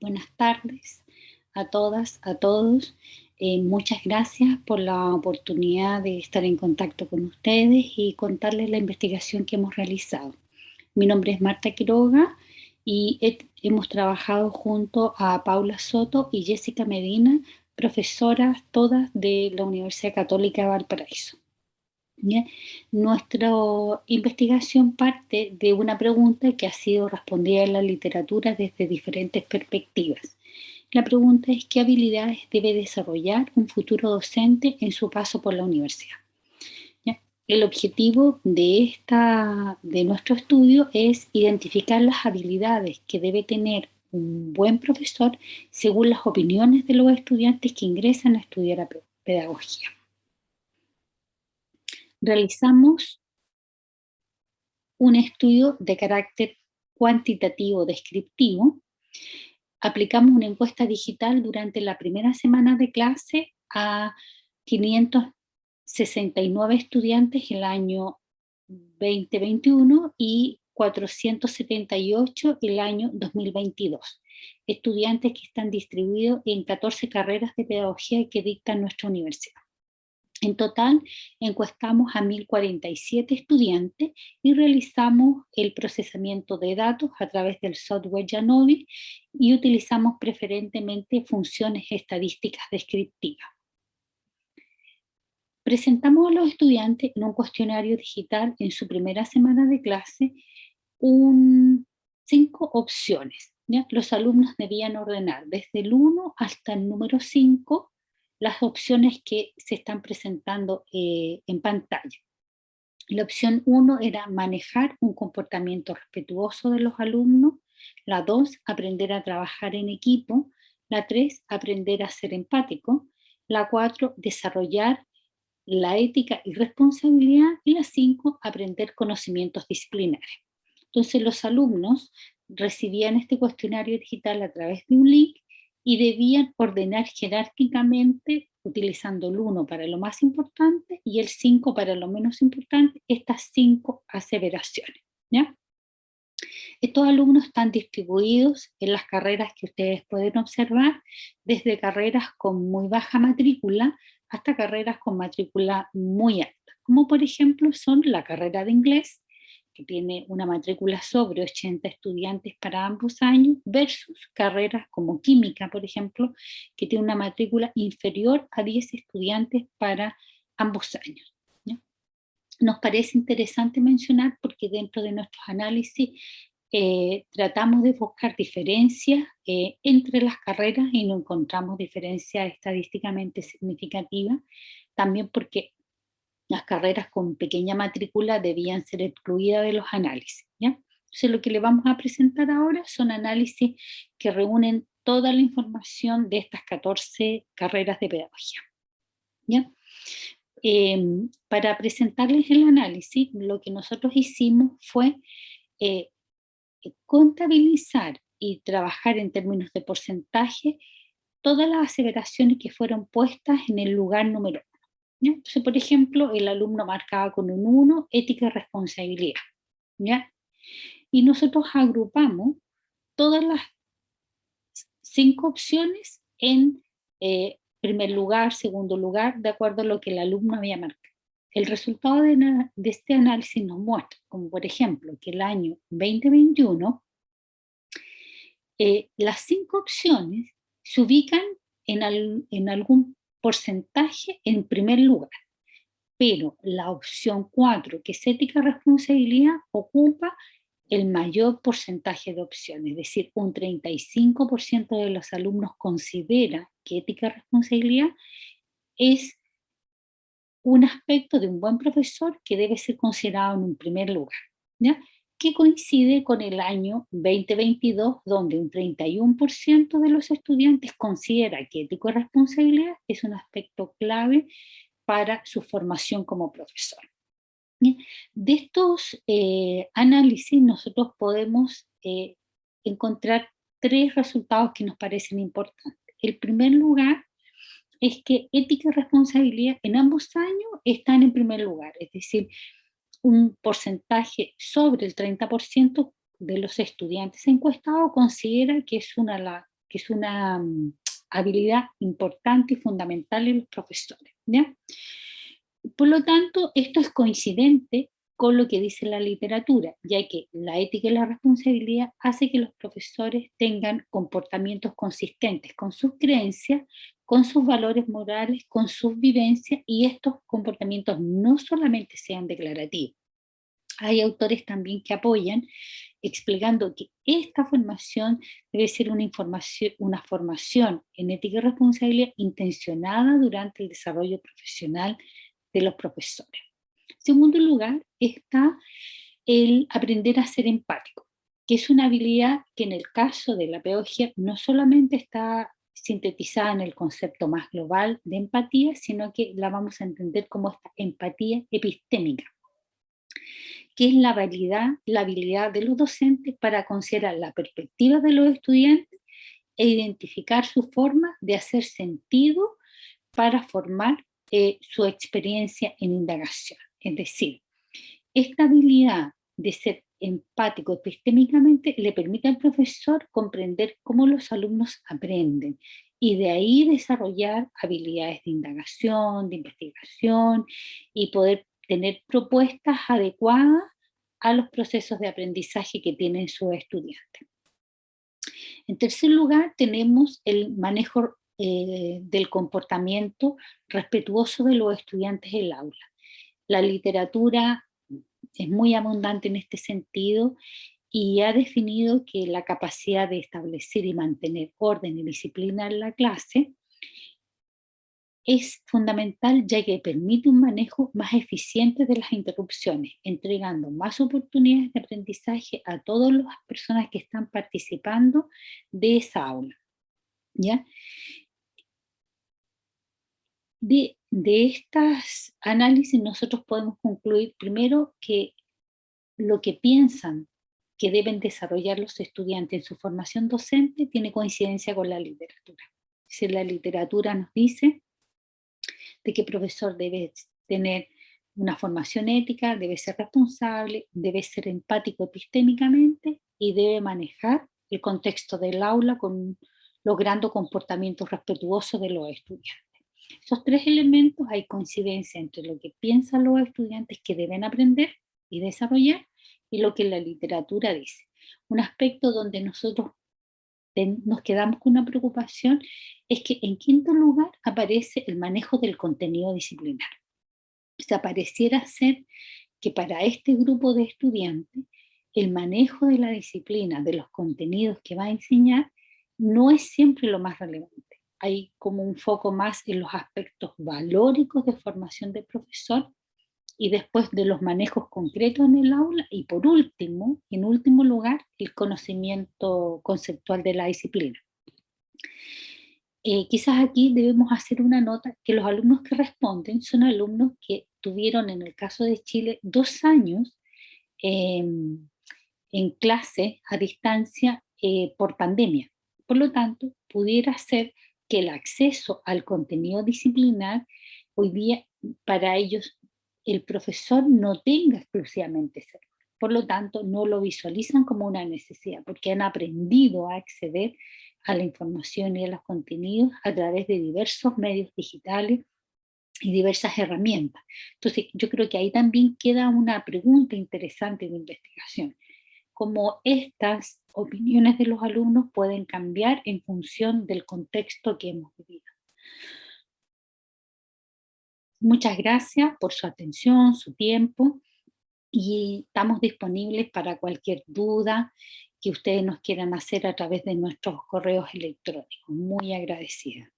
Buenas tardes a todas, a todos. Muchas gracias por la oportunidad de estar en contacto con ustedes y contarles la investigación que hemos realizado. Mi nombre es Marta Quiroga y hemos trabajado junto a Paula Soto y Jessica Medina, profesoras todas de la Universidad Católica de Valparaíso. ¿Ya? Nuestra investigación parte de una pregunta que ha sido respondida en la literatura desde diferentes perspectivas. La pregunta es: ¿qué habilidades debe desarrollar un futuro docente en su paso por la universidad? ¿Ya? El objetivo de nuestro estudio es identificar las habilidades que debe tener un buen profesor según las opiniones de los estudiantes que ingresan a estudiar pedagogía. Realizamos un estudio de carácter cuantitativo descriptivo. Aplicamos una encuesta digital durante la primera semana de clase a 569 estudiantes el año 2021 y 478 el año 2022. Estudiantes que están distribuidos en 14 carreras de pedagogía que dicta nuestra universidad. En total, encuestamos a 1.047 estudiantes y realizamos el procesamiento de datos a través del software Janovi y utilizamos preferentemente funciones estadísticas descriptivas. Presentamos a los estudiantes en un cuestionario digital en su primera semana de clase 5 opciones, ¿ya? Los alumnos debían ordenar desde el 1 hasta el número 5 las opciones que se están presentando en pantalla. La opción 1 era manejar un comportamiento respetuoso de los alumnos. La 2, aprender a trabajar en equipo. La 3, aprender a ser empático. La 4, desarrollar la ética y responsabilidad. Y la 5, aprender conocimientos disciplinarios. Entonces los alumnos recibían este cuestionario digital a través de un link y debían ordenar jerárquicamente, utilizando el 1 para lo más importante y el 5 para lo menos importante, estas 5 aseveraciones, ¿ya? Estos alumnos están distribuidos en las carreras que ustedes pueden observar, desde carreras con muy baja matrícula hasta carreras con matrícula muy alta, como por ejemplo son la carrera de inglés, que tiene una matrícula sobre 80 estudiantes para ambos años, versus carreras como química, por ejemplo, que tiene una matrícula inferior a 10 estudiantes para ambos años, ¿ya? Nos parece interesante mencionar porque dentro de nuestros análisis tratamos de buscar diferencias entre las carreras y no encontramos diferencias estadísticamente significativas, también porque las carreras con pequeña matrícula debían ser excluidas de los análisis, ¿ya? Entonces lo que le vamos a presentar ahora son análisis que reúnen toda la información de estas 14 carreras de pedagogía, ¿ya? Para presentarles el análisis, lo que nosotros hicimos fue eh, contabilizar y trabajar en términos de porcentaje todas las aseveraciones que fueron puestas en el lugar número 1. ¿Ya? Entonces, por ejemplo, el alumno marcaba con un 1 ética y responsabilidad, ¿ya? Y nosotros agrupamos todas las 5 opciones en primer lugar, segundo lugar, de acuerdo a lo que el alumno había marcado. El resultado de este análisis nos muestra, como por ejemplo, que el año 2021 las 5 opciones se ubican en algún porcentaje en primer lugar, pero la opción 4, que es ética y responsabilidad, ocupa el mayor porcentaje de opciones, es decir, un 35% de los alumnos considera que ética y responsabilidad es un aspecto de un buen profesor que debe ser considerado en un primer lugar, ¿ya? Que coincide con el año 2022, donde un 31% de los estudiantes considera que ética y responsabilidad es un aspecto clave para su formación como profesor. ¿Bien? De estos análisis nosotros podemos encontrar 3 resultados que nos parecen importantes. El primer lugar es que ética y responsabilidad en ambos años están en primer lugar, es decir, un porcentaje sobre el 30% de los estudiantes encuestados considera que que es una habilidad importante y fundamental en los profesores, ¿ya? Por lo tanto, esto es coincidente con lo que dice la literatura, ya que la ética y la responsabilidad hace que los profesores tengan comportamientos consistentes con sus creencias, con sus valores morales, con sus vivencias, y estos comportamientos no solamente sean declarativos. Hay autores también que apoyan explicando que esta formación debe ser una formación en ética y responsabilidad intencionada durante el desarrollo profesional de los profesores. En segundo lugar está el aprender a ser empático, que es una habilidad que en el caso de la pedagogía no solamente está sintetizada en el concepto más global de empatía, sino que la vamos a entender como esta empatía epistémica, que es la habilidad de los docentes para considerar la perspectiva de los estudiantes e identificar su forma de hacer sentido para formar su experiencia en indagación. Es decir, esta habilidad de ser empático epistémicamente le permite al profesor comprender cómo los alumnos aprenden y de ahí desarrollar habilidades de indagación, de investigación y poder tener propuestas adecuadas a los procesos de aprendizaje que tienen sus estudiantes. En tercer lugar, tenemos el manejo del comportamiento respetuoso de los estudiantes en el aula. La literatura es muy abundante en este sentido y ha definido que la capacidad de establecer y mantener orden y disciplina en la clase es fundamental, ya que permite un manejo más eficiente de las interrupciones, entregando más oportunidades de aprendizaje a todas las personas que están participando de esa aula, ¿ya? De estas análisis nosotros podemos concluir primero que lo que piensan que deben desarrollar los estudiantes en su formación docente tiene coincidencia con la literatura. Si la literatura nos dice de que el profesor debe tener una formación ética, debe ser responsable, debe ser empático epistémicamente y debe manejar el contexto del aula logrando comportamientos respetuosos de los estudiantes. Esos tres elementos, hay coincidencia entre lo que piensan los estudiantes que deben aprender y desarrollar y lo que la literatura dice. Un aspecto donde nosotros nos quedamos con una preocupación es que en quinto lugar aparece el manejo del contenido disciplinar. O sea, pareciera ser que para este grupo de estudiantes el manejo de la disciplina, de los contenidos que va a enseñar, no es siempre lo más relevante. Hay como un foco más en los aspectos valóricos de formación del profesor y después de los manejos concretos en el aula y por último, en último lugar, el conocimiento conceptual de la disciplina. Quizás aquí debemos hacer una nota que los alumnos que responden son alumnos que tuvieron en el caso de Chile 2 años en clase a distancia por pandemia. Por lo tanto, pudiera ser que el acceso al contenido disciplinar hoy día para ellos el profesor no tenga exclusivamente ese rol. Por lo tanto, no lo visualizan como una necesidad, porque han aprendido a acceder a la información y a los contenidos a través de diversos medios digitales y diversas herramientas. Entonces, yo creo que ahí también queda una pregunta interesante de investigación, cómo estas opiniones de los alumnos pueden cambiar en función del contexto que hemos vivido. Muchas gracias por su atención, su tiempo, y estamos disponibles para cualquier duda que ustedes nos quieran hacer a través de nuestros correos electrónicos. Muy agradecida.